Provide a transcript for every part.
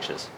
inches.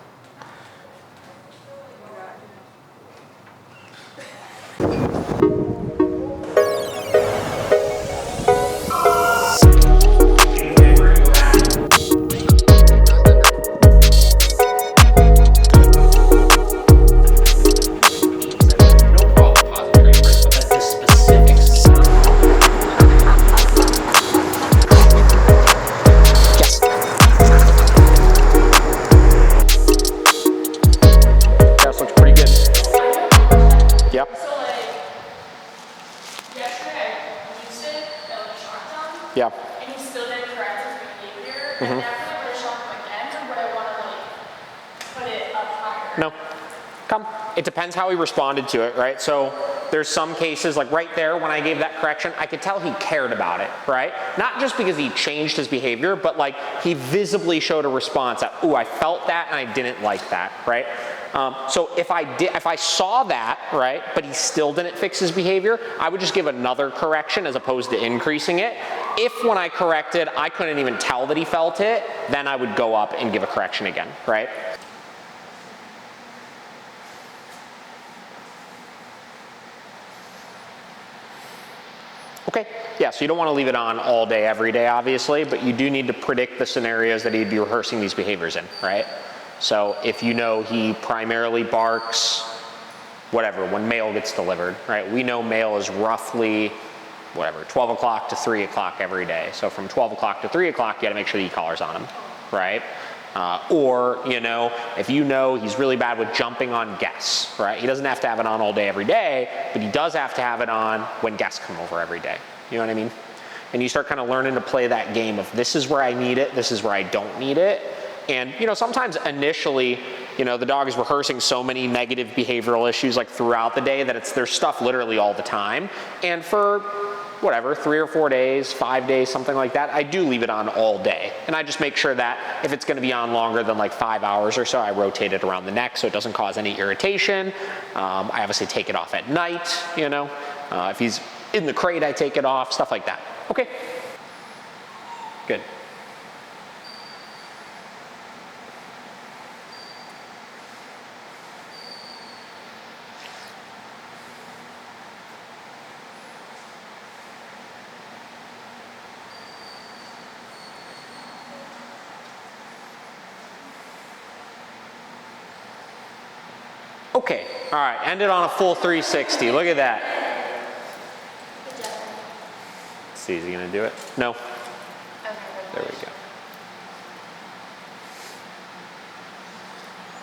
Yeah. And he still didn't correct his behavior. Mm-hmm. I definitely would have shown him again, but I want to like put it up higher. No. Come. It depends how he responded to it, right? So there's some cases, like right there when I gave that correction, I could tell he cared about it, right? Not just because he changed his behavior, but like he visibly showed a response that, ooh, I felt that and I didn't like that, right? So if I saw that, right, but he still didn't fix his behavior, I would just give another correction as opposed to increasing it. If when I corrected, I couldn't even tell that he felt it, then I would go up and give a correction again, right? Okay, yeah, so you don't want to leave it on all day, every day, obviously, but you do need to predict the scenarios that he'd be rehearsing these behaviors in, right? So if you know he primarily barks, whatever, when mail gets delivered, right? We know mail is roughly, whatever, 12 o'clock to 3 o'clock every day. So from 12 o'clock to 3 o'clock, you gotta make sure the e-collar's on him, right? Or, you know, if you know he's really bad with jumping on guests, right? He doesn't have to have it on all day, every day, but he does have to have it on when guests come over every day. You know what I mean? And you start kind of learning to play that game of this is where I need it, this is where I don't need it. And, you know, sometimes initially, you know, the dog is rehearsing so many negative behavioral issues like throughout the day that there's stuff literally all the time. And for whatever, 3 or 4 days, 5 days, something like that, I do leave it on all day. And I just make sure that if it's gonna be on longer than like 5 hours or so, I rotate it around the neck so it doesn't cause any irritation. I obviously take it off at night, you know. If he's in the crate, I take it off, stuff like that. Okay, good. Okay, all right, ended on a full 360. Look at that. Let's see, is he gonna do it? No. There we go.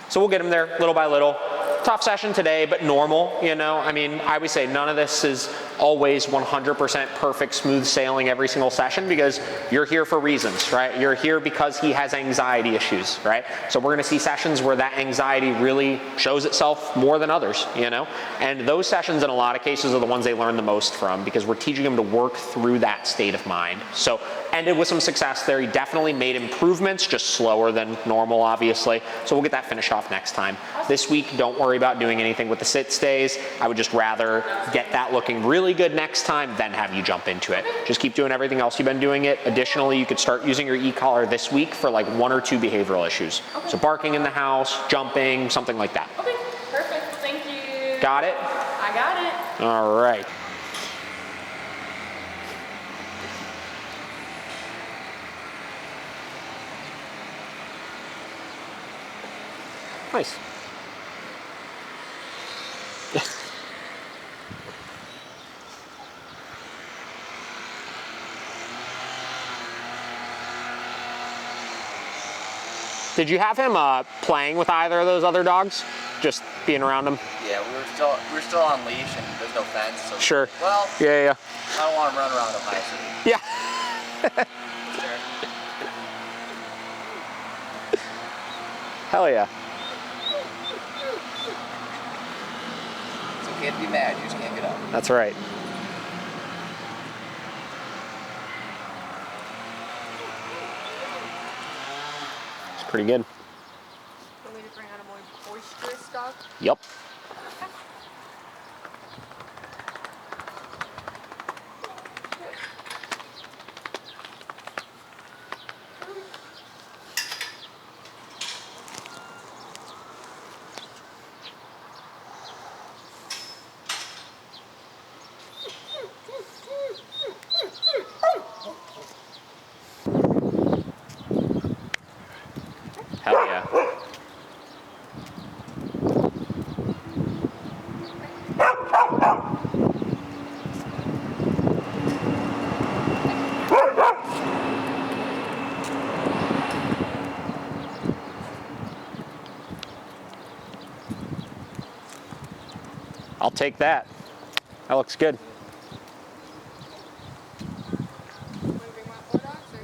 So we'll get him there little by little. Tough session today, but normal, you know. I mean, I would say none of this is always 100% perfect, smooth sailing every single session because you're here for reasons, right? You're here because he has anxiety issues, right? So we're gonna see sessions where that anxiety really shows itself more than others, you know? And those sessions in a lot of cases are the ones they learn the most from because we're teaching them to work through that state of mind. So ended with some success there. He definitely made improvements, just slower than normal, obviously. So we'll get that finished off next time. This week, don't worry about doing anything with the sit stays. I would just rather get that looking really good next time than have you jump into it. Just keep doing everything else you've been doing it. Additionally, you could start using your e-collar this week for like 1 or 2 behavioral issues. Okay. So barking in the house, jumping, something like that. Okay, perfect. Thank you. Got it? I got it. All right. Nice. Did you have him playing with either of those other dogs? Just being around them? Yeah, we were still on leash and there's no fence. So sure. Well, yeah. I don't want to run around the house. Yeah. Sure. Hell yeah. It's okay to be mad, you just can't get up. That's right. It's pretty good. Want me to bring out a more boisterous dog? Yep. Yeah. I'll take that. That looks good.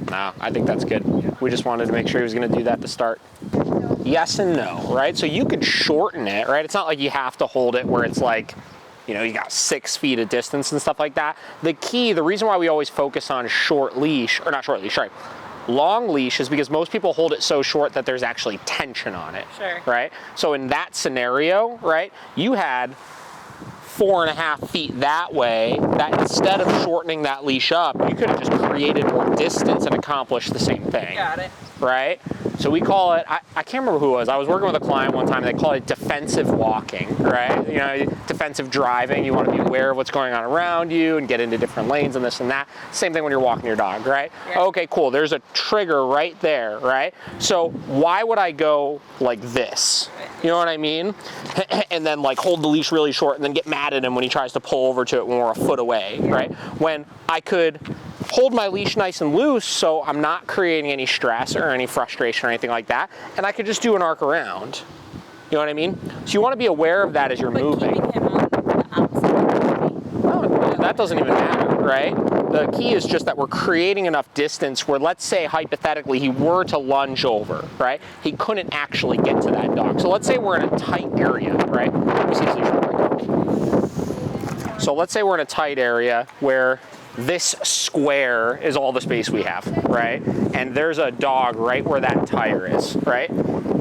No, I think that's good. We just wanted to make sure he was going to do that to start. Yes and no, right? So you could shorten it, right? It's not like you have to hold it where it's like, you know, you got 6 feet of distance and stuff like that. The key, the reason why we always focus on short leash, or not short leash, sorry, long leash is because most people hold it so short that there's actually tension on it, right? So in that scenario, right, you had 4.5 feet that way, that instead of shortening that leash up, you could have just created more distance and accomplished the same thing. Got it. Right? So we call it, I can't remember who it was. I was working with a client one time, they call it defensive walking, right? You know, defensive driving. You want to be aware of what's going on around you and get into different lanes and this and that. Same thing when you're walking your dog, right? Yeah. Okay, cool. There's a trigger right there, right? So why would I go like this? You know what I mean? And then like hold the leash really short and then get mad at him when he tries to pull over to it when we're a foot away, right? When I could hold my leash nice and loose so I'm not creating any stress or any frustration or anything like that, and I could just do an arc around. You know what I mean? So you want to be aware of that as you're moving. Keeping him on the outside. No, that doesn't even matter, right? The key is just that we're creating enough distance where, let's say hypothetically he were to lunge over, right? He couldn't actually get to that dog. So let's say we're in a tight area, right? Let me see if he's So let's say we're in a tight area where this square is all the space we have, right? And there's a dog right where that tire is, right?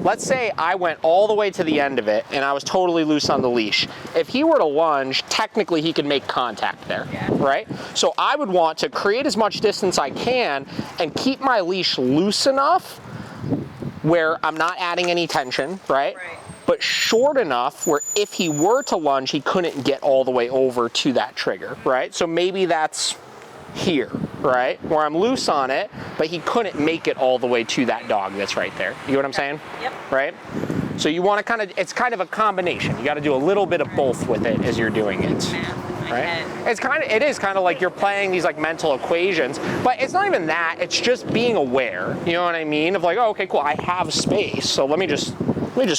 Let's say I went all the way to the end of it and I was totally loose on the leash. If he were to lunge, technically he could make contact there, right? So I would want to create as much distance I can and keep my leash loose enough where I'm not adding any tension, right? But short enough where if he were to lunge, he couldn't get all the way over to that trigger, right? So maybe that's here, right? Where I'm loose on it, but he couldn't make it all the way to that dog that's right there. You know what I'm saying? Yep. Right? So you want to kind of, it's kind of a combination. You got to do a little bit of both with it as you're doing it. Right? It is kind of like you're playing these like mental equations, but it's not even that. It's just being aware. You know what I mean? Of like, oh, okay, cool. I have space, so let me just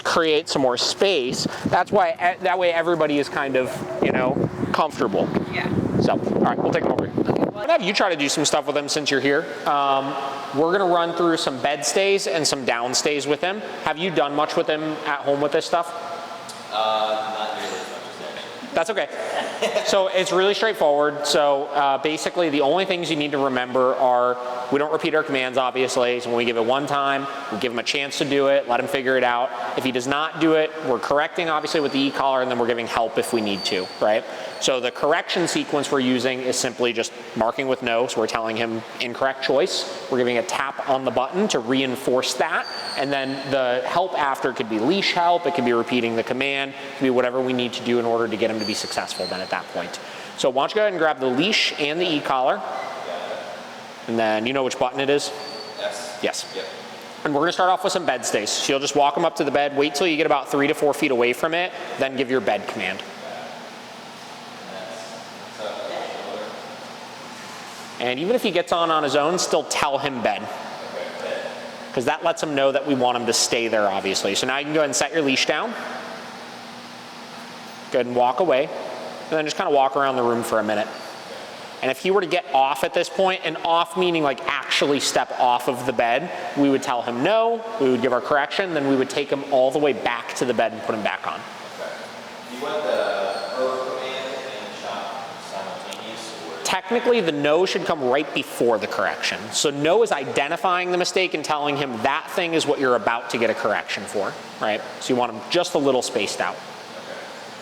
create some more space. That's why that way everybody is kind of, you know, comfortable. Yeah. So, all right, we'll take them over. I'm gonna have you try to do some stuff with him since you're here. We're gonna run through some bed stays and some down stays with him. Have you done much with him at home with this stuff? Not nearly as much as that. That's okay. So it's really straightforward. So basically the only things you need to remember are we don't repeat our commands, obviously. So when we give it one time, we give him a chance to do it, let him figure it out. If he does not do it, we're correcting obviously with the e-collar, and then we're giving help if we need to, right? So the correction sequence we're using is simply just marking with no. So we're telling him incorrect choice. We're giving a tap on the button to reinforce that. And then the help after could be leash help. It could be repeating the command. It could be whatever we need to do in order to get him to be successful then at that point. So why don't you go ahead and grab the leash and the e-collar. And then you know which button it is? Yes. Yes. Yep. And we're gonna start off with some bed stays. So you'll just walk him up to the bed, wait till you get about 3 to 4 feet away from it, then give your bed command. And even if he gets on his own, still tell him bed. Because that lets him know that we want him to stay there, obviously. So now you can go ahead and set your leash down. Go ahead and walk away. And then just kind of walk around the room for a minute. And if he were to get off at this point, and off meaning like actually step off of the bed, we would tell him no, we would give our correction, then we would take him all the way back to the bed and put him back on. Okay. Do you want the command and shot simultaneous? Or? Technically, the no should come right before the correction. So no is identifying the mistake and telling him that thing is what you're about to get a correction for, right? So you want him just a little spaced out.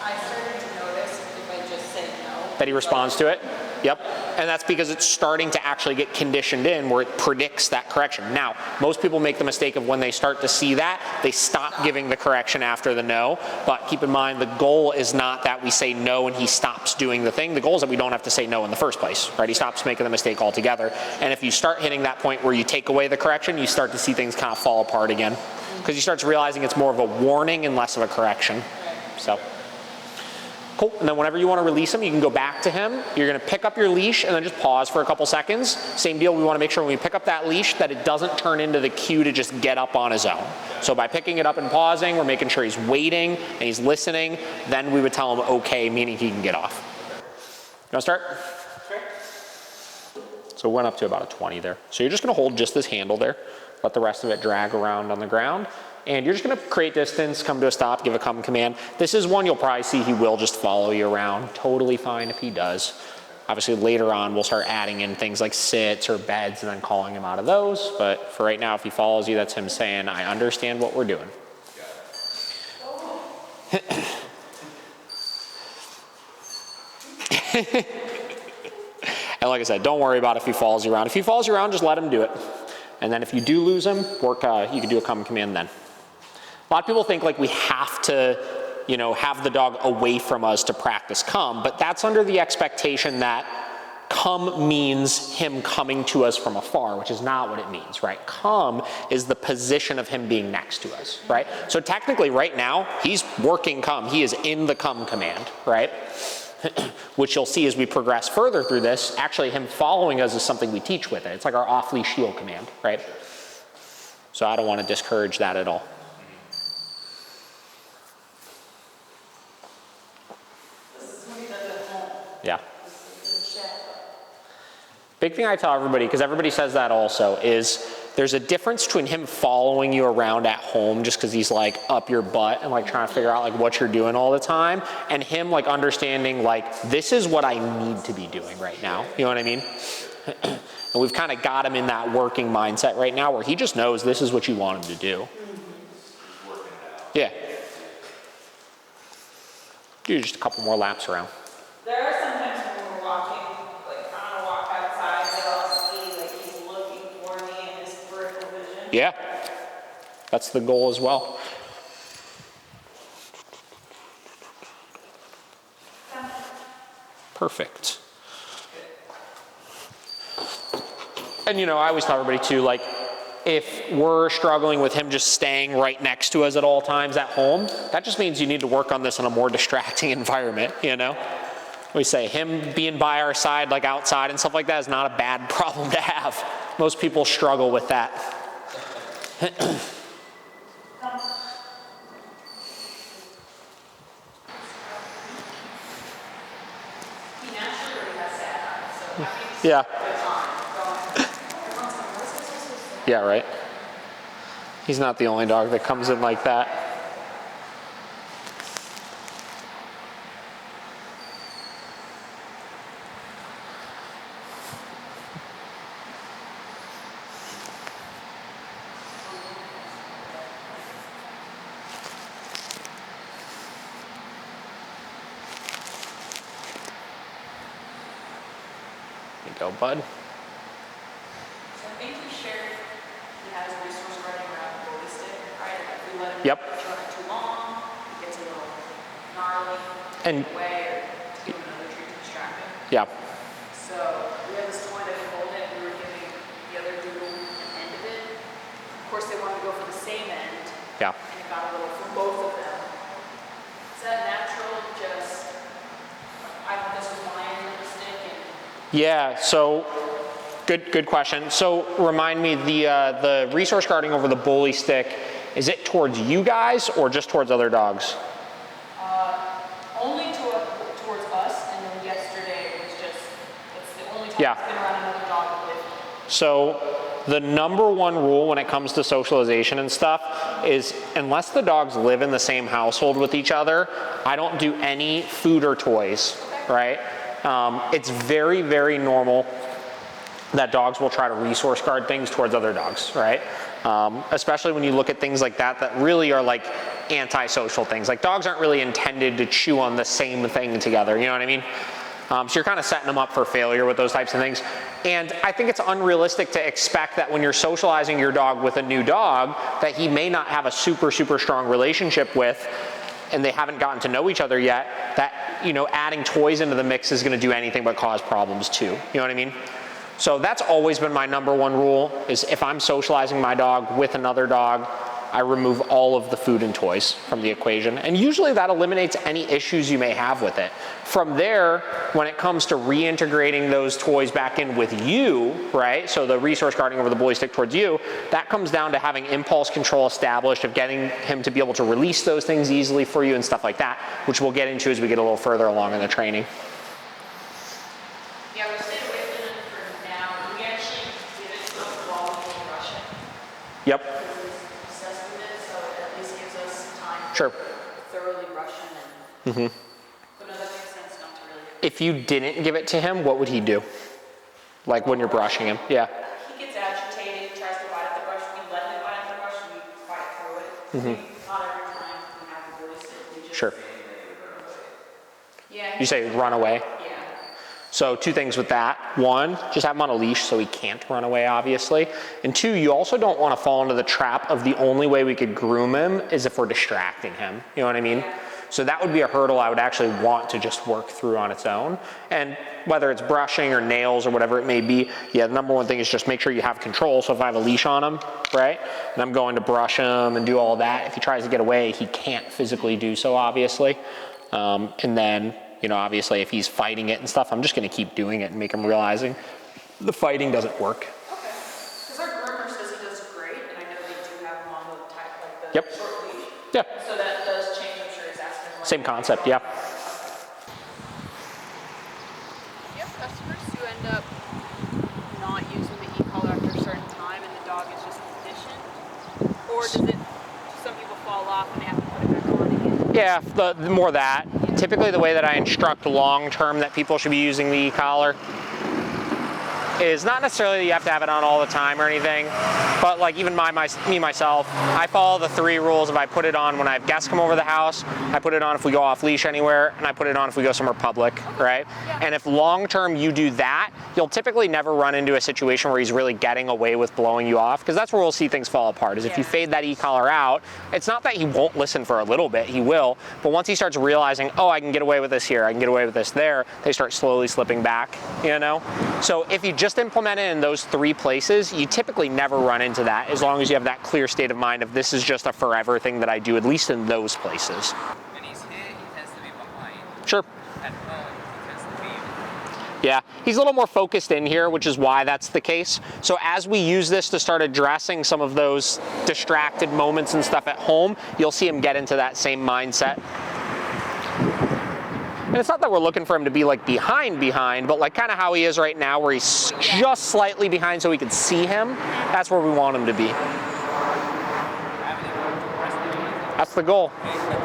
I started to notice if I just say no. That he responds to it? Yep, and that's because it's starting to actually get conditioned in where it predicts that correction. Now, most people make the mistake of when they start to see that, they stop giving the correction after the no, but keep in mind the goal is not that we say no and he stops doing the thing. The goal is that we don't have to say no in the first place, right? He stops making the mistake altogether. And if you start hitting that point where you take away the correction, you start to see things kind of fall apart again. Because he starts realizing it's more of a warning and less of a correction. So. Cool, and then whenever you want to release him, you can go back to him. You're going to pick up your leash and then just pause for a couple seconds. Same deal, we want to make sure when we pick up that leash that it doesn't turn into the cue to just get up on his own. So by picking it up and pausing, we're making sure he's waiting and he's listening. Then we would tell him okay, meaning he can get off. You want to start? Sure. So we went up to about a 20 there. So you're just going to hold just this handle there. Let the rest of it drag around on the ground. And you're just going to create distance, come to a stop, give a come command. This is one you'll probably see he will just follow you around. Totally fine if he does. Obviously later on we'll start adding in things like sits or beds and then calling him out of those. But for right now, if he follows you, that's him saying, I understand what we're doing. And like I said, don't worry about if he follows you around. If he follows you around, just let him do it. And then if you do lose him, you can do a come command then. A lot of people think like we have to, have the dog away from us to practice come, but that's under the expectation that come means him coming to us from afar, which is not what it means, right? Come is the position of him being next to us, right? So technically right now, he's working come. He is in the come command, right? Which you'll see as we progress further through this, actually him following us is something we teach with it. It's like our off-leash heel command, right? So I don't want to discourage that at all. Yeah. Big thing I tell everybody, because everybody says that also, is there's a difference between him following you around at home just because he's like up your butt and like trying to figure out like what you're doing all the time, and him like understanding like this is what I need to be doing right now. You know what I mean? And we've kind of got him in that working mindset right now where he just knows this is what you want him to do. Yeah. Do just a couple more laps around. There are some times when we're walking, like trying to walk outside, but I'll see like he's looking for me in his peripheral vision. Yeah, that's the goal as well. Perfect. And I always tell everybody too, like, if we're struggling with him just staying right next to us at all times at home, that just means you need to work on this in a more distracting environment, We say him being by our side, like outside and stuff like that, is not a bad problem to have. Most people struggle with that. Yeah. Yeah, right. He's not the only dog that comes in like that. There you go, bud. So I think we shared he has a resource running around the bully stick, right? If we let him run it too long, it gets a little gnarly, and away, or to give him another treat to distract him. Yeah. So we had this toy that we hold it, we were giving the other doodle an end of it. Of course, they wanted to go for the same end. Yeah. And it got a little from both of them. Is that natural? Just, I thought this was my end of the stick. And yeah, so good question. So remind me, the resource guarding over the bully stick, is it towards you guys or just towards other dogs? only towards us, and then yesterday it was just, it's the only time Yeah. it's been around another dog with. So the number one rule when it comes to socialization and stuff is unless the dogs live in the same household with each other, I don't do any food or toys, right? It's very, very normal that dogs will try to resource guard things towards other dogs, right? Especially when you look at things like that really are like antisocial things. Like dogs aren't really intended to chew on the same thing together, you know what I mean? So you're kind of setting them up for failure with those types of things. And I think it's unrealistic to expect that when you're socializing your dog with a new dog that he may not have a super, super strong relationship with, and they haven't gotten to know each other yet, that, you know, adding toys into the mix is going to do anything but cause problems too. You know what I mean? So that's always been my number one rule, is if I'm socializing my dog with another dog, I remove all of the food and toys from the equation. And usually that eliminates any issues you may have with it. From there, when it comes to reintegrating those toys back in with you, right? So the resource guarding over the bully stick towards you, that comes down to having impulse control established, of getting him to be able to release those things easily for you and stuff like that, which we'll get into as we get a little further along in the training. Yeah, we'll stay away from it for now. We actually give it to him while we brush it. Yep. Because he's obsessed with it, so it at least gives us time Sure. to thoroughly brush him. And, but no, that makes sense not to really. If you didn't give it to him, what would he do? Like when you're brushing him? Yeah. He gets agitated, tries to bite at the brush. We let him bite at the brush, and we fight through it. Not every time we have a bully stick, we just. Sure. Yeah. You say run away? Yeah. So two things with that. One, just have him on a leash so he can't run away, obviously. And two, you also don't want to fall into the trap of the only way we could groom him is if we're distracting him. You know what I mean? So that would be a hurdle I would actually want to just work through on its own. And whether it's brushing or nails or whatever it may be, yeah, the number one thing is just make sure you have control. So if I have a leash on him, right, and I'm going to brush him and do all that, if he tries to get away, he can't physically do so, obviously. And then, you know, obviously if he's fighting it and stuff, I'm just going to keep doing it and make him realizing the fighting doesn't work. Okay. Because our groomer says he does great, and I know they do have him on the type, like the Yep. short leash. Yeah. So that does change. I'm sure he's asking. Like, Same concept, yeah. You have customers who end up not using the e-collar after a certain time and the dog is just conditioned? Or does it, some people fall off and they have to put it back on again? Yeah, the more that. Typically the way that I instruct long term that people should be using the e-collar is not necessarily that you have to have it on all the time or anything, but like even me myself, I follow the 3 rules. If I put it on when I have guests come over the house, I put it on if we go off leash anywhere, and I put it on if we go somewhere public, right? Yeah. And if long term you do that, you'll typically never run into a situation where he's really getting away with blowing you off, because that's where we'll see things fall apart, is if you fade that e-collar out, it's not that he won't listen for a little bit, he will, but once he starts realizing, oh, I can get away with this here, I can get away with this there, they start slowly slipping back, you know? So if you just implement it in those 3 places, you typically never run into that, as long as you have that clear state of mind of this is just a forever thing that I do, at least in those places. When he's hit, he tends to be behind. Sure. At home, he tends to be. Yeah, he's a little more focused in here, which is why that's the case. So as we use this to start addressing some of those distracted moments and stuff at home, you'll see him get into that same mindset. And it's not that we're looking for him to be like behind, but like kind of how he is right now, where he's just slightly behind so we can see him. That's where we want him to be. That's the goal.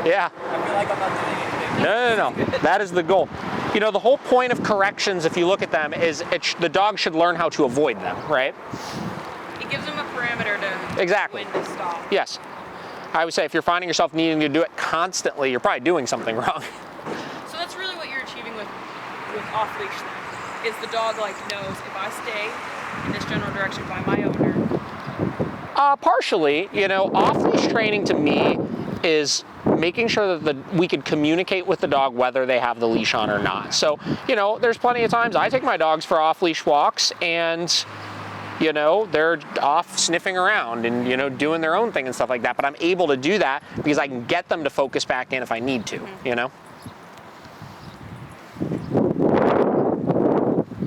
Yeah. I feel like I'm not doing anything. No. That is the goal. You know, the whole point of corrections, if you look at them, is the dog should learn how to avoid them, right? It gives them a parameter to Exactly. when to stop. Yes. I would say if you're finding yourself needing to do it constantly, you're probably doing something wrong. So that's really what you're achieving with off-leash then, is the dog like knows if I stay in this general direction by my owner. Partially, you know, off-leash training to me is making sure that we could communicate with the dog whether they have the leash on or not. So, you know, there's plenty of times I take my dogs for off-leash walks and, you know, they're off sniffing around and, you know, doing their own thing and stuff like that. But I'm able to do that because I can get them to focus back in if I need to, you know?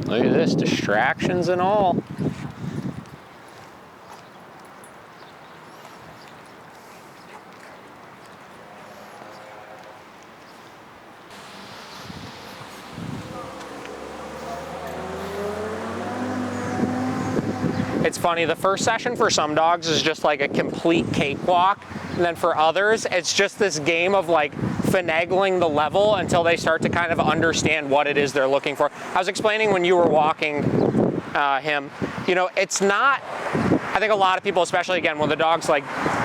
Look at this, distractions and all. It's funny, the first session for some dogs is just like a complete cakewalk, and then for others, it's just this game of like finagling the level until they start to kind of understand what it is they're looking for. I was explaining when you were walking him, you know, it's not, I think a lot of people, especially again, when the dog's like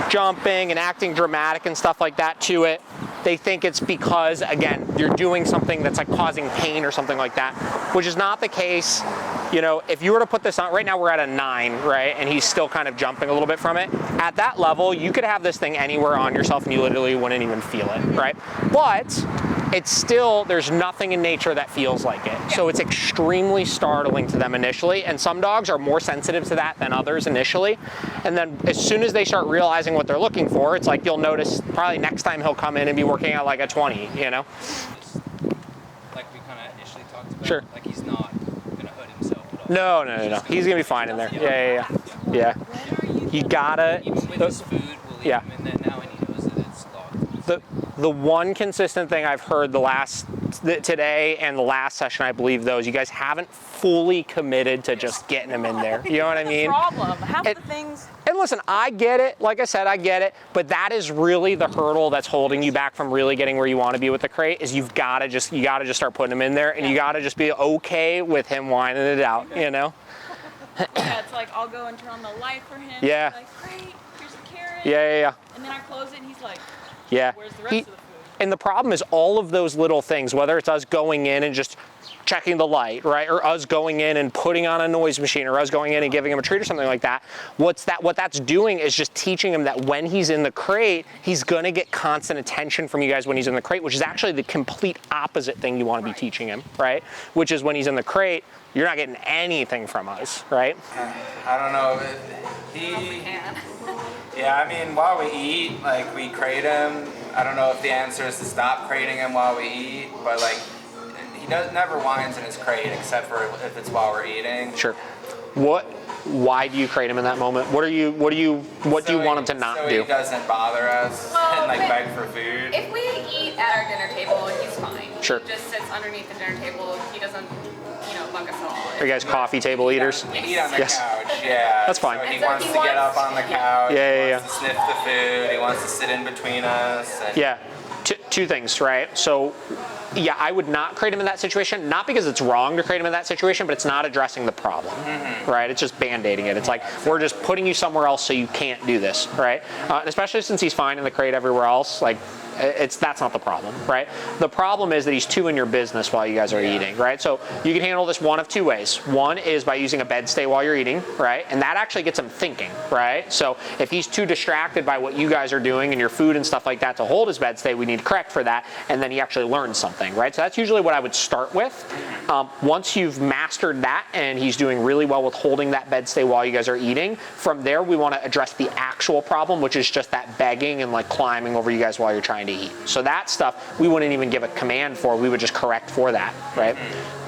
jumping and acting dramatic and stuff like that to it, they think it's because, again, you're doing something that's like causing pain or something like that, which is not the case. You know, if you were to put this on, right now we're at a 9, right? And he's still kind of jumping a little bit from it. At that level, you could have this thing anywhere on yourself and you literally wouldn't even feel it, right? But it's still, there's nothing in nature that feels like it. So it's extremely startling to them initially. And some dogs are more sensitive to that than others initially. And then as soon as they start realizing what they're looking for, it's like you'll notice probably next time he'll come in and be working at like a 20, you know? Like we kind of initially talked about. Sure. Like he's not gonna hurt himself at all. No. He's gonna be fine in there. Yeah. You gotta. Even with his food, we'll leave him in there now, and he knows that it's locked. The one consistent thing I've heard today and the last session, I believe, though, is you guys haven't fully committed to just getting him in there. You know what I mean? Problem. Half the things. And listen, I get it. Like I said, I get it. But that is really the hurdle that's holding you back from really getting where you want to be with the crate. Is you gotta just start putting him in there, and you gotta just be okay with him whining it out. You know? Yeah, it's like I'll go and turn on the light for him. Yeah. He's like, great, here's the carrot. Yeah. And then I close it and he's like, Yeah. where's the rest of the food? And the problem is all of those little things, whether it's us going in and just checking the light, right? Or us going in and putting on a noise machine, or us going in and giving him a treat or something like that. What that's doing is just teaching him that when he's in the crate, he's gonna get constant attention from you guys when he's in the crate, which is actually the complete opposite thing you wanna be teaching him, right? Which is when he's in the crate, you're not getting anything from us, right? I don't know. Yeah, I mean, while we eat, like, we crate him. I don't know if the answer is to stop crating him while we eat, but, like, he never whines in his crate except for if it's while we're eating. Sure. Why do you crate him in that moment? What do you want him to not so do? He doesn't bother us and, like, beg for food. If we eat at our dinner table, he's fine. Sure. He just sits underneath the dinner table. He doesn't, bug us at all. Are you guys coffee table eaters? We eat on the Yes. couch, yeah. That's fine. So he And so wants he to get wants- up on the couch. Yeah. He wants to sniff the food. He wants to sit in between us. And Yeah, two things, right? So, yeah, I would not crate him in that situation, not because it's wrong to crate him in that situation, but it's not addressing the problem, right? It's just band-aiding it. It's like, we're just putting you somewhere else so you can't do this, right? And especially since he's fine in the crate everywhere else, like, that's not the problem, right? The problem is that he's too in your business while you guys are eating, right? So you can handle this one of two ways. One is by using a bed stay while you're eating, right? And that actually gets him thinking, right? So if he's too distracted by what you guys are doing and your food and stuff like that to hold his bed stay, we need to correct for that, and then he actually learns something, right? So that's usually what I would start with. Once you've mastered that and he's doing really well with holding that bed stay while you guys are eating, from there we want to address the actual problem, which is just that begging and like climbing over you guys while you're trying to eat. So that stuff we wouldn't even give a command for, we would just correct for that, right?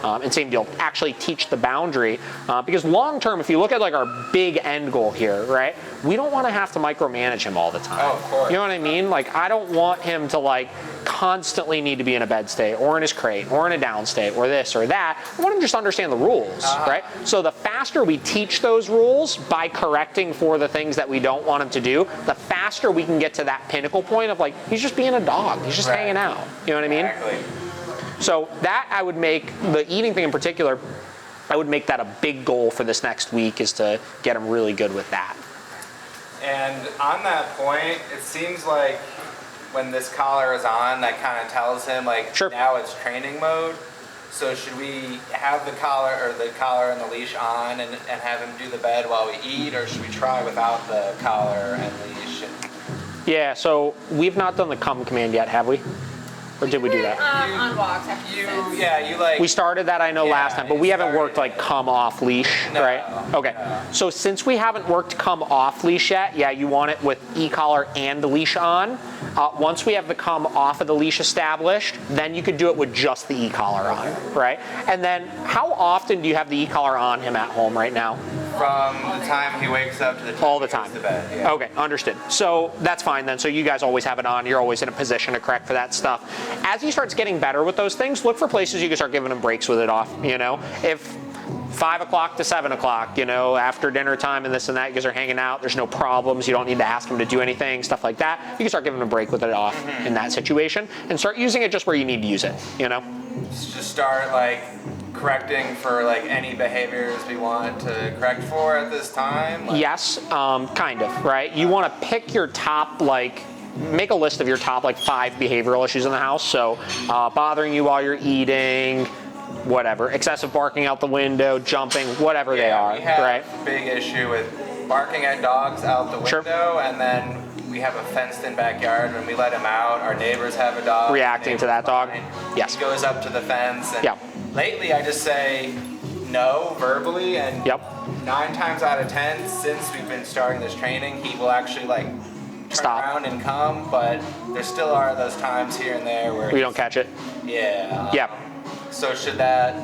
And same deal, actually teach the boundary, because long term, if you look at like our big end goal here, right? We don't want to have to micromanage him all the time. Oh, of course. You know what I mean? Like, I don't want him to like constantly need to be in a bed stay or in his crate or in a down state or this or that. I want him to just understand the rules, right? So the faster we teach those rules by correcting for the things that we don't want him to do, the faster we can get to that pinnacle point of like, he's just being a dog. He's just hanging out. You know what I mean? Exactly. So that I would make, the eating thing in particular, I would make that a big goal for this next week, is to get him really good with that. And on that point, it seems like when this collar is on, that kind of tells him like, Sure. now it's training mode. So should we have the collar and the leash on and have him do the bed while we eat, or should we try without the collar and leash? Yeah, so we've not done the come command yet, have we? Or did we do that? On walks after You like. We started that, I know, last time, but we haven't worked started- like come off leash, No, right? Okay. So since we haven't worked come off leash yet, yeah, you want it with e-collar and the leash on. Once we have the come off of the leash established, then you could do it with just the e-collar on, right? And then how often do you have the e-collar on him at home right now? From the time he wakes up to the time All the he goes time. to bed. Yeah. Okay, understood. So that's fine then. So you guys always have it on. You're always in a position to correct for that stuff. As he starts getting better with those things, look for places you can start giving him breaks with it off. You know, if 5 o'clock to 7 o'clock, you know, after dinner time and this and that, you guys are hanging out, there's no problems, you don't need to ask him to do anything, stuff like that, you can start giving him a break with it off in that situation and start using it just where you need to use it, you know? Just start like correcting for like any behaviors we want to correct for at this time. Like, Yes, kind of, right? You want to pick your top like make a list of your top like 5 behavioral issues in the house. So bothering you while you're eating, whatever, excessive barking out the window, jumping, whatever they are, we have right? a big issue with barking at dogs out the Sure. window, and then we have a fenced-in backyard. When we let him out, our neighbors have a dog. Reacting to that dog? Yes. He goes up to the fence, and Yeah. lately I just say no verbally, and Yep. 9 times out of 10 since we've been starting this training, he will actually like turn Stop. around and come, but there still are those times here and there where We don't catch it. yeah. Yeah. So should that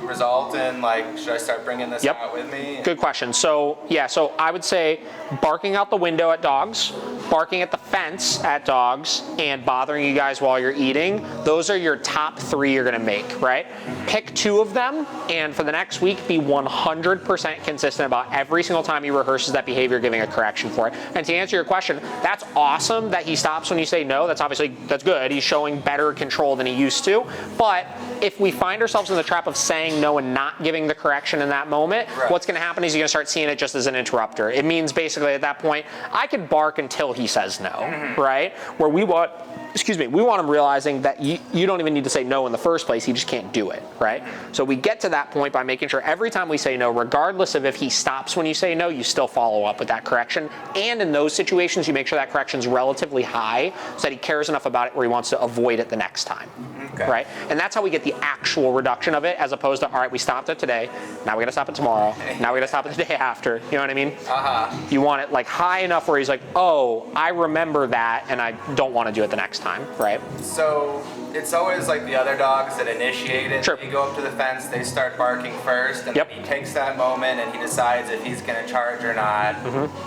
result in like, should I start bringing this Yep. out with me? Good question. So yeah, so I would say barking out the window at dogs, barking at the fence at dogs, and bothering you guys while you're eating. Those are your top 3 you're gonna make, right? Pick 2 of them, and for the next week, be 100% consistent about every single time he rehearses that behavior, giving a correction for it. And to answer your question, that's awesome that he stops when you say no. That's obviously, that's good. He's showing better control than he used to. But if we find ourselves in the trap of saying no and not giving the correction in that moment, Right. what's gonna happen is you're gonna start seeing it just as an interrupter. It means basically at that point, I could bark until he says no, right? Where we want, we want him realizing that you don't even need to say no in the first place, he just can't do it, right? So we get to that point by making sure every time we say no, regardless of if he stops when you say no, you still follow up with that correction. And in those situations, you make sure that correction's relatively high so that he cares enough about it where he wants to avoid it the next time. Okay. Right? And that's how we get the actual reduction of it, as opposed to, all right, we stopped it today, now we gotta stop it tomorrow, now we gotta stop it the day after. You know what I mean? You want it like high enough where he's like, oh, I remember that and I don't wanna do it the next time, right? So it's always like the other dogs that initiate it. Sure. They go up to the fence, they start barking first, and Yep. then he takes that moment and he decides if he's gonna charge or not.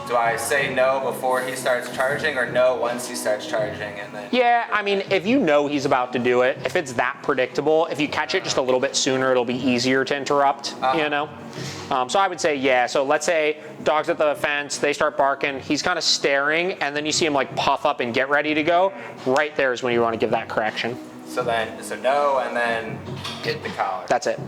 Do I say no before he starts charging, or no once he starts charging and then? Yeah, I mean, if you know he's about to do it, if it's that predictable, if you catch it just a little bit sooner, it'll be easier to interrupt, you know? So I would say, yeah, so let's say dog's at the fence, they start barking, he's kind of staring, and then you see him like puff up and get ready to go. Right there is when you want to give that correction. So no, and then hit the collar. That's it.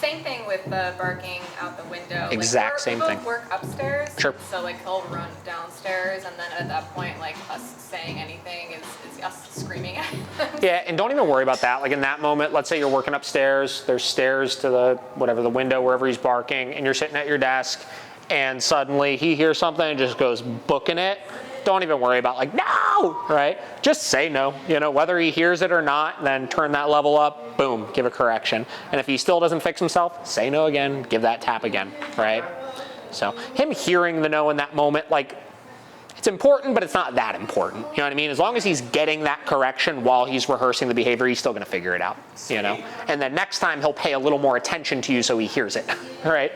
Same thing with the barking out the window. Exact Like, same we both thing. work upstairs. Sure. So like he'll run downstairs, and then at that point, like us saying anything is us screaming at him. Yeah, and don't even worry about that. Like in that moment, let's say you're working upstairs, there's stairs to the window, wherever he's barking, and you're sitting at your desk, and suddenly he hears something and just goes booking it. Don't even worry about like, no, right? Just say no, you know, whether he hears it or not, then turn that level up, boom, give a correction. And if he still doesn't fix himself, say no again, give that tap again, right? So him hearing the no in that moment, like, it's important, but it's not that important. You know what I mean? As long as he's getting that correction while he's rehearsing the behavior, he's still gonna figure it out, you know? And then next time he'll pay a little more attention to you so he hears it, right?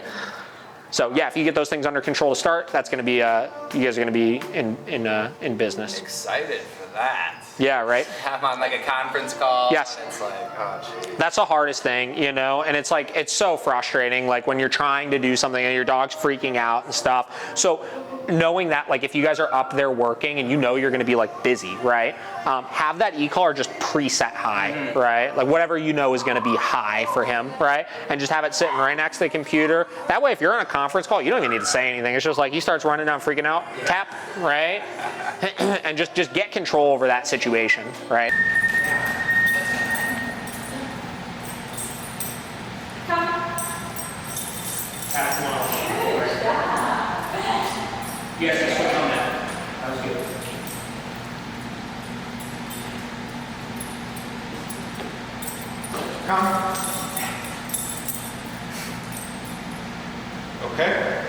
So yeah, if you get those things under control to start, that's gonna be, you guys are gonna be in business. Excited for that. Yeah, right? I'm on like a conference call. Yes. And it's like, oh geez. That's the hardest thing, you know, and it's like, it's so frustrating, like when you're trying to do something and your dog's freaking out and stuff. So knowing that, like if you guys are up there working and you know you're gonna be like busy, right? Have that e-collar just preset high, right? Like whatever you know is gonna be high for him, right? And just have it sitting right next to the computer. That way, if you're on a conference call, you don't even need to say anything. It's just like he starts running down, freaking out, tap, right? And just get control over that situation, right? Yes, just click on that. That was good. Come. Okay.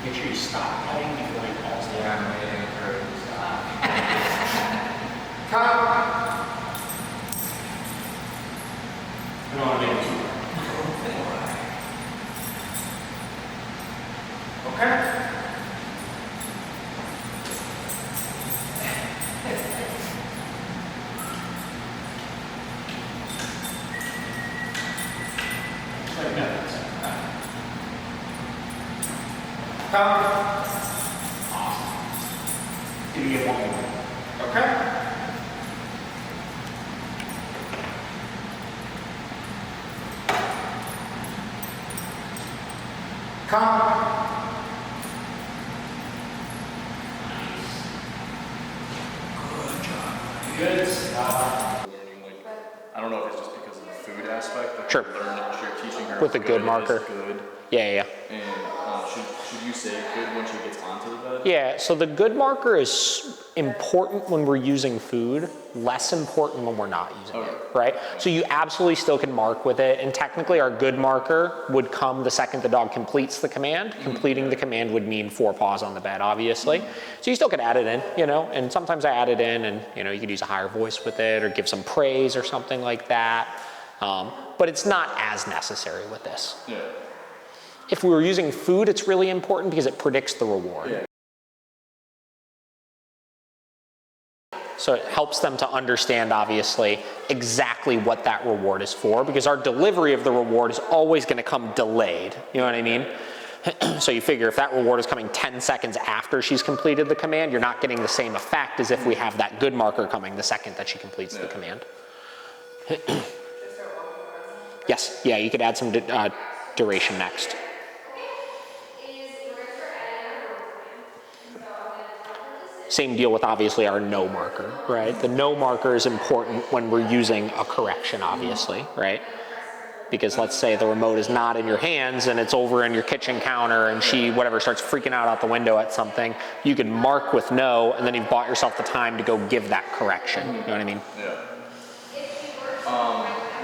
Make sure you stop cutting before he calls down. Yeah, I'm waiting for it to stop. Come. We don't want to make it too Okay. like that. Come. Awesome. Give me one more. Okay. Come. Good stuff. Learning, like, I don't know if it's just because of the food aspect. Like Sure. You're teaching her With a good marker. Is good. Yeah. And should you say good when she gets onto the bed? Yeah, so the good marker is important when we're using food, less important when we're not using it, right? So you absolutely still can mark with it, and technically our good marker would come the second the dog completes the command. Completing the command would mean 4 paws on the bed, obviously. So you still could add it in, you know, and sometimes I add it in and, you know, you could use a higher voice with it or give some praise or something like that. But it's not as necessary with this. Yeah. If we were using food, it's really important because it predicts the reward. Yeah. So it helps them to understand, obviously, exactly what that reward is for, because our delivery of the reward is always going to come delayed. You know what I mean? So you figure if that reward is coming 10 seconds after she's completed the command, you're not getting the same effect as if we have that good marker coming the second that she completes the command. Yes, yeah, you could add some duration next. Same deal with obviously our no marker, right? The no marker is important when we're using a correction, obviously, right? Because let's say the remote is not in your hands and it's over in your kitchen counter and she, whatever, starts freaking out the window at something, you can mark with no and then you've bought yourself the time to go give that correction. You know what I mean? Yeah.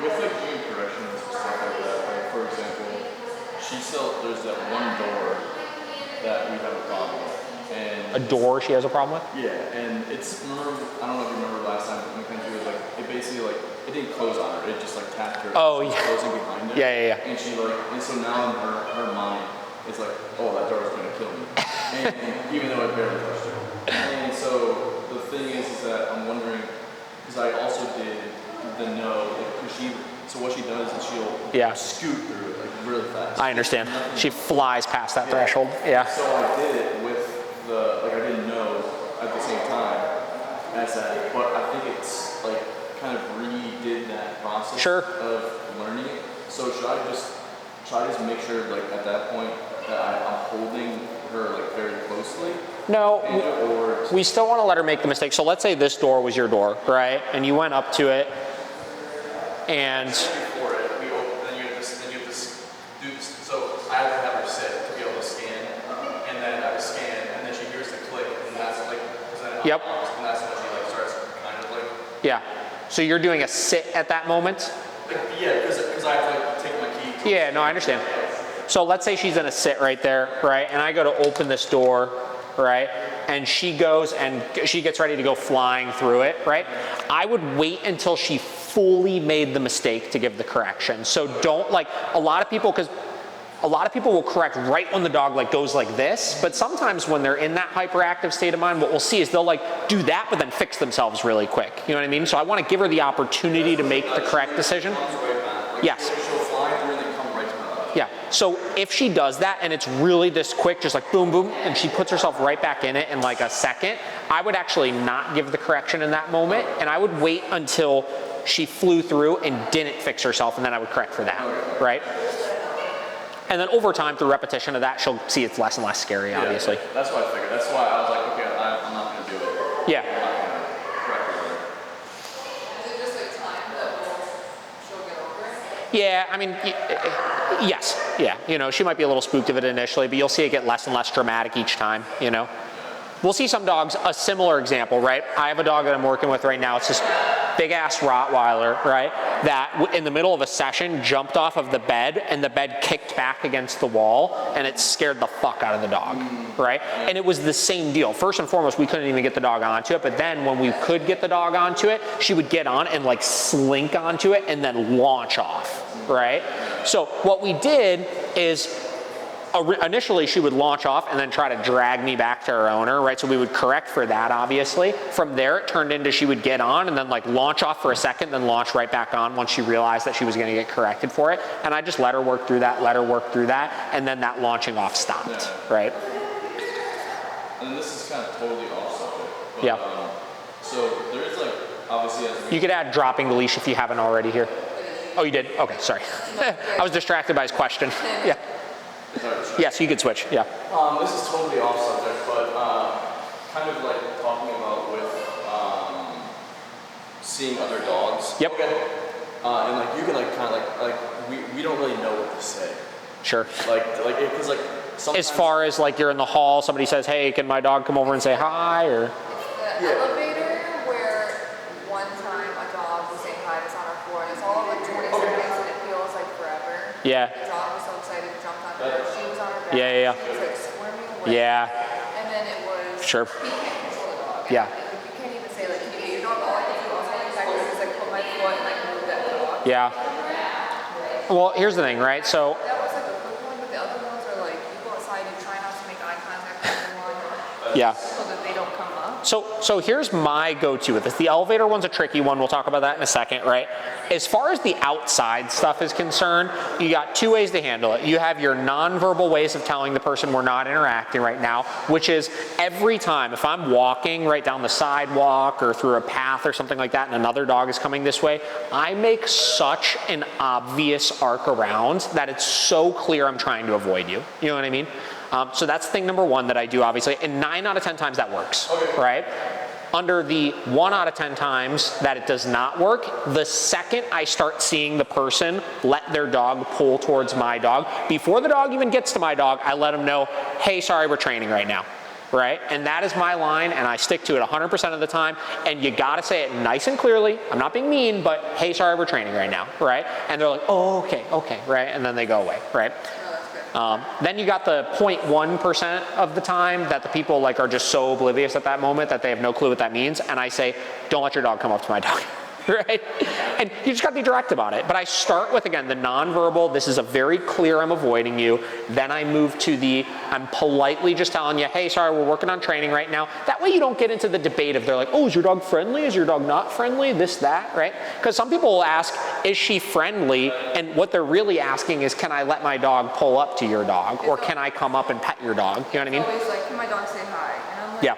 With like doing corrections and stuff like that, like for example, there's that one door that we have a problem with. And A door she has a problem with? yeah, and I don't know if you remember last time when we came through, like, it basically, like, it didn't close on her, it just, like, tapped her. Oh, yeah. Closing behind her. Yeah. And she, like, and so now in her mind, it's like, oh, that door is going to kill me. And even though I barely touched her. And so the thing is that I'm wondering, because I also did the no, like, so what she does is she'll scoot through it, like, really fast. I understand. She flies past that threshold. Yeah. So I did it with I didn't know at the same time as that, but I think it's like kind of redid that process of learning it. So should I just make sure like at that point that I'm holding her like very closely? No, we still want to let her make the mistake. So let's say this door was your door, right? And you went up to it and before it, we open, then you have to do this. So I have to have her sit to be able to scan, and then I scan. Yep. And that's when she like starts kind of like. Yeah. So you're doing a sit at that moment? Like, yeah, because I have to like take my key. Yeah, no, I understand. So let's say she's in a sit right there, right? And I go to open this door, right? And she goes and she gets ready to go flying through it, right? I would wait until she fully made the mistake to give the correction. So don't like, a lot of people will correct right when the dog like goes like this, but sometimes when they're in that hyperactive state of mind, what we'll see is they'll like do that but then fix themselves really quick. You know what I mean? So I want to give her the opportunity to make the correct decision. Yes. Yeah, so if she does that and it's really this quick, just like boom, boom, and she puts herself right back in it in like a second, I would actually not give the correction in that moment, and I would wait until she flew through and didn't fix herself, and then I would correct for that, right? And then over time, through repetition of that, she'll see it's less and less scary, obviously. That's what I figured. That's why I was like, okay, I'm not going to do it. Yeah. I'm not going to correct her. Is it just like time that she'll get over it? Yeah, I mean, yes, yeah. You know, she might be a little spooked of it initially, but you'll see it get less and less dramatic each time, you know. We'll see some dogs, a similar example, right? I have a dog that I'm working with right now. It's this big ass Rottweiler, right? That in the middle of a session jumped off of the bed and the bed kicked back against the wall and it scared the fuck out of the dog, right? And it was the same deal. First and foremost, we couldn't even get the dog onto it, but then when we could get the dog onto it, she would get on and like slink onto it and then launch off, right? So what we did is initially she would launch off and then try to drag me back to her owner, right? So we would correct for that, obviously. From there, it turned into she would get on and then like launch off for a second, then launch right back on once she realized that she was gonna get corrected for it. And I just let her work through that, and then that launching off stopped, right? And this is kind of totally off subject. But, Yeah. So there's like, obviously as You could add dropping the leash if you haven't already here. Oh, you did? Okay, sorry. I was distracted by his question. Yeah. sorry. Yes, you could switch, yeah. This is totally off subject, but kind of like talking about with seeing other dogs. Yep. Okay. And like you can like kind of like we don't really know what to say. Sure. Like because like sometimes. As far as like you're in the hall, somebody says, hey, can my dog come over and say hi, or? It's the elevator where one time a dog was saying hi to us on our floor, and it's all like 20 seconds, and it feels like forever. Yeah. The dog was so excited, jumped on her. She was on her back. Yeah. She was like squirming away. Yeah. And then it was. Sure. He can't control the dog. Yeah. You can't even say like, can you get your dog? All I can do is like put my foot and like move that dog. Yeah. Well, here's the thing, right? So. That was like a quick one, but the other ones are like you go outside and try not to make eye contact with everyone. Yeah. So that they don't come up. So here's my go-to with this. The elevator one's a tricky one. We'll talk about that in a second, right? As far as the outside stuff is concerned, you got two ways to handle it. You have your nonverbal ways of telling the person we're not interacting right now, which is every time, if I'm walking right down the sidewalk or through a path or something like that and another dog is coming this way, I make such an obvious arc around that it's so clear I'm trying to avoid you. You know what I mean? So that's thing number one that I do, obviously, and 9 out of 10 times that works, right? Under the 1 out of 10 times that it does not work, the second I start seeing the person let their dog pull towards my dog, before the dog even gets to my dog, I let them know, hey, sorry, we're training right now, right? And that is my line, and I stick to it 100% of the time, and you gotta say it nice and clearly. I'm not being mean, but hey, sorry, we're training right now, right? And they're like, oh, okay, right? And then they go away, right? Then you got the 0.1% of the time that the people like are just so oblivious at that moment that they have no clue what that means. And I say, don't let your dog come up to my dog, right? And you just got to be direct about it. But I start with, again, the nonverbal. This is a very clear I'm avoiding you. Then I move to the I'm politely just telling you, hey, sorry, we're working on training right now. That way you don't get into the debate of they're like, oh, is your dog friendly? Is your dog not friendly? This, that, right? Because some people will ask, is she friendly? And what they're really asking is, can I let my dog pull up to your dog? Or can I come up and pet your dog? You know what I mean? It's always like, can my dog say hi? And I'm like, Yeah.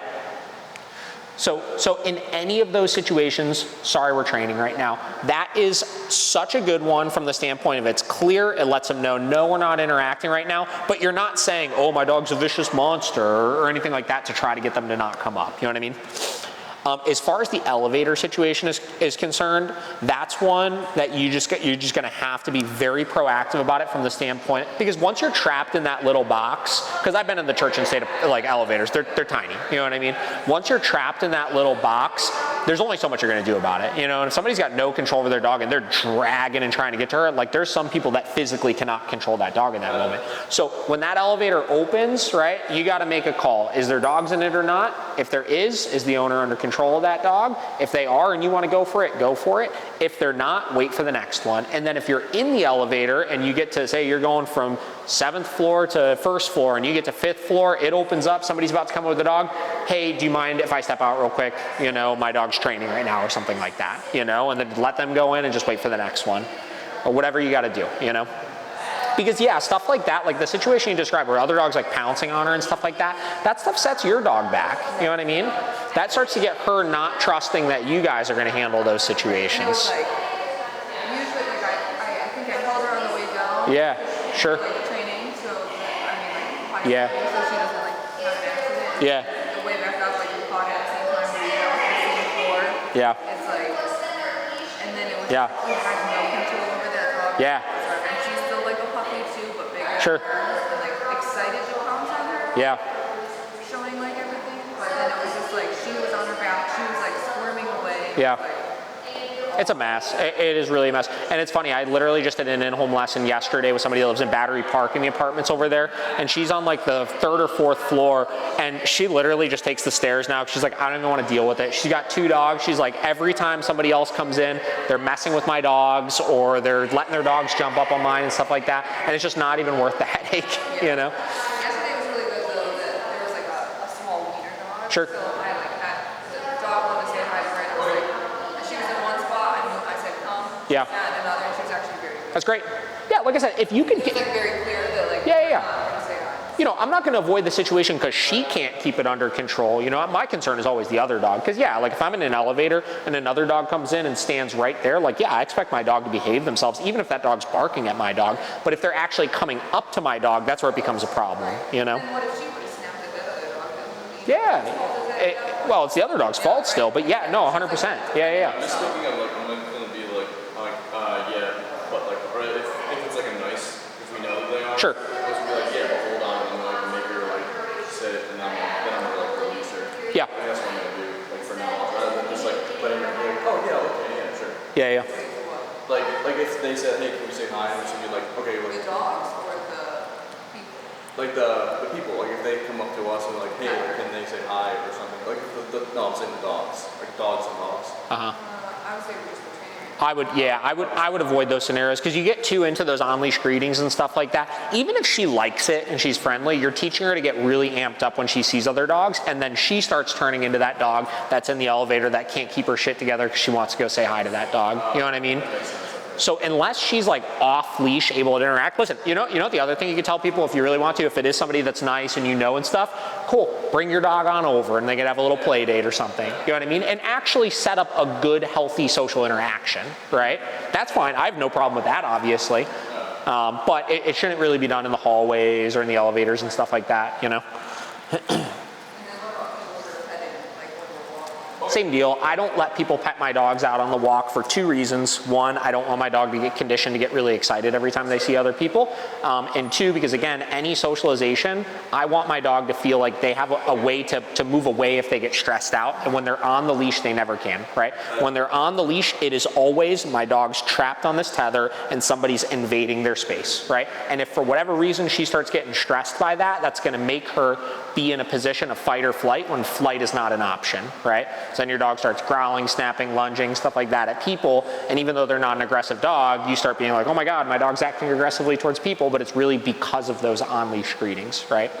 So in any of those situations, sorry, we're training right now. That is such a good one from the standpoint of it's clear. It lets them know, no, we're not interacting right now. But you're not saying, oh, my dog's a vicious monster or anything like that to try to get them to not come up. You know what I mean? As far as the elevator situation is concerned, that's one that you're just going to have to be very proactive about it from the standpoint, because once you're trapped in that little box, because I've been in the church and state of like elevators, they're tiny, you know what I mean? Once you're trapped in that little box, there's only so much you're going to do about it, you know? And if somebody's got no control over their dog and they're dragging and trying to get to her, like there's some people that physically cannot control that dog in that moment. So when that elevator opens, right, you got to make a call. Is there dogs in it or not? If there is the owner under control of that dog? If they are and you want to go for it, go for it. If they're not, wait for the next one. And then if you're in the elevator and you get to say you're going from 7th floor to 1st floor and you get to 5th floor, it opens up, somebody's about to come with the dog. Hey, do you mind if I step out real quick? You know, my dog's training right now or something like that, you know, and then let them go in and just wait for the next one or whatever you got to do, you know? Because yeah, stuff like that, like the situation you described where other dogs like pouncing on her and stuff like that, that stuff sets your dog back, you know what I mean? That starts to get her not trusting that you guys are going to handle those And it was situations. like, usually like I think I held her on the way down. Yeah, sure. Like training, so that, I mean like Yeah. so she doesn't like have an accident. Yeah. The way back up, like you caught it at the same time where you know on the same floor. Yeah. It's like, and then it was Yeah. you had no control over that dog. Yeah. And she's still like a puppy too, but bigger. Sure. And like excited to pounce on her. Yeah. Showing like everything, but then it was just like she was on her back, she was like squirming away. Yeah. Like, It's a mess. It is really a mess. And it's funny, I literally just did an in-home lesson yesterday with somebody that lives in Battery Park in the apartments over there. And she's on like the 3rd or 4th floor. And she literally just takes the stairs now. She's like, I don't even want to deal with it. She's got 2 dogs. She's like, every time somebody else comes in, they're messing with my dogs or they're letting their dogs jump up on mine and stuff like that. And it's just not even worth the headache, you know? yesterday was really good though that there was like a small wiener dog. Sure. So I like had the dog wanted to say hi to her and I was like, she was in one spot and I said come. Yeah. And another, and she was actually very good. That's great. Yeah, like I said, if you can It get, was like very clear that like Yeah. I'm not gonna say hi. you know, I'm not going to avoid the situation because she can't keep it under control. You know, my concern is always the other dog. Because yeah, like if I'm in an elevator and another dog comes in and stands right there, like yeah, I expect my dog to behave themselves, even if that dog's barking at my dog. But if they're actually coming up to my dog, that's where it becomes a problem, you know? Then what if she would have snapped at that other dog? Yeah. Well, it's the other dog's fault still, but yeah, no, 100%. Yeah. I'm just thinking of like, I'm not gonna be like, yeah, but like, or if it's like a nice, if we know that they are. Sure. Let's be like, yeah, but hold on, and like make her like sit, and then I'm gonna like release her. Yeah. I think that's what I'm gonna do, like for now, rather than just like letting her be like, oh yeah, okay, yeah, sure. Yeah. Like if they said, hey, can we say hi, and she'd be like, okay, The like, dogs or the people? like the people, like if they come up to us and like, hey, like, can they say hi or something? Like no, I'm saying the dogs, like dogs and dogs. I would say just the trainer. I would avoid those scenarios because you get too into those on-leash greetings and stuff like that. Even if she likes it and she's friendly, you're teaching her to get really amped up when she sees other dogs, and then she starts turning into that dog that's in the elevator that can't keep her shit together because she wants to go say hi to that dog. You know what I mean? So unless she's like off leash, able to interact, listen, you know the other thing you can tell people if you really want to, if it is somebody that's nice and you know and stuff, cool, bring your dog on over and they can have a little play date or something. You know what I mean? And actually set up a good, healthy social interaction, right? That's fine. I have no problem with that, obviously. But it shouldn't really be done in the hallways or in the elevators and stuff like that, you know? Same deal. I don't let people pet my dogs out on the walk for two reasons. One, I don't want my dog to get conditioned to get really excited every time they see other people. And two, because again, any socialization, I want my dog to feel like they have a way to move away if they get stressed out. And when they're on the leash, they never can, right? When they're on the leash, it is always my dog's trapped on this tether and somebody's invading their space, right? And if for whatever reason she starts getting stressed by that, that's gonna make her be in a position of fight or flight when flight is not an option, right? So then your dog starts growling, snapping, lunging, stuff like that at people, and even though they're not an aggressive dog, you start being like, oh my God, my dog's acting aggressively towards people, but it's really because of those on-leash greetings, right?